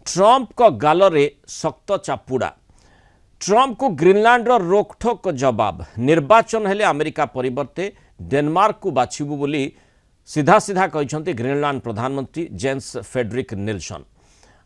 Trump को गालरे शक्त चापुड़ा Trump को ग्रीनलैंड रोकठोक जवाब निर्वाचन हेले अमेरिका परिवर्ते डेनमार्क को बाछिबु बोली सीधा सीधा कहते ग्रीनलैंड प्रधानमंत्री जेन्स फेडरिक निल्सन।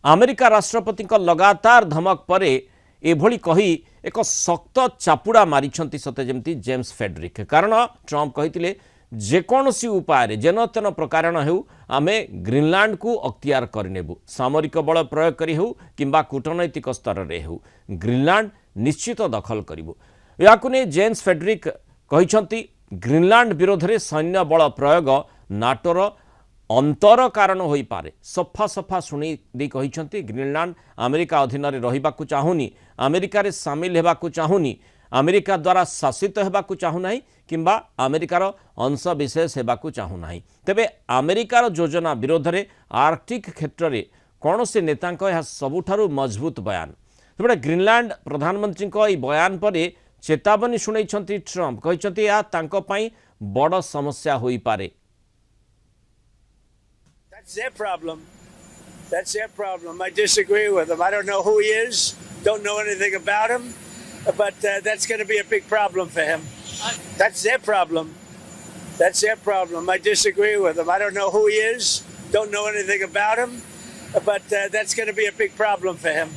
अमेरिका राष्ट्रपति लगातार धमक पर एभली कही एक शक्त चापुड़ा मारिछंती सते जेमती जेम्स फेडरिक। कारण ट्रंप कहितिले जेकोसी उपाय जेन तेन प्रकार हेउ आमे ग्रीनलैंड को अख्तियार करनेबु सामरिक बल प्रयोग करी हेउ किंबा कूटनैतिक स्तर रे हेउ ग्रीनलैंड निश्चित दखल करिबु। याकु ने जेम्स फेडरिक कहिछंती ग्रीनलैंड विरोध में सैन्य बल प्रयोग नाटोर अंतर कारण होई पारे। सफा सफा शुणी दी कहिछंती ग्रीनलैंड अमेरिका अधीन रे रहिबाकु चाहुनी, अमेरिका रे शामिल हेबाकु चाहुनी, अमेरिका द्वारा शासित हेबाकु चाहुनाही किंबा अमेरिकार अंश विशेष हेबाकु चाहुनाही। तेबे अमेरिकार योजना विरोध में आर्कटिक क्षेत्र में कौन से नेतांक यह सबुठारु मजबूत बयान। तेबे ग्रीनलैंड प्रधानमंत्री को यह बयान पर चेतावनी शुणाइछंती ट्रंप कहिछंती या तांको पई बड़ समस्या होई पारे। That's their problem. That's their problem. I disagree with them. I don't know who he is. Don't know anything about him. But that's going to be a big problem for him. That's their problem. That's their problem. I disagree with him. I don't know who he is. Don't know anything about him. But that's going to be a big problem for him.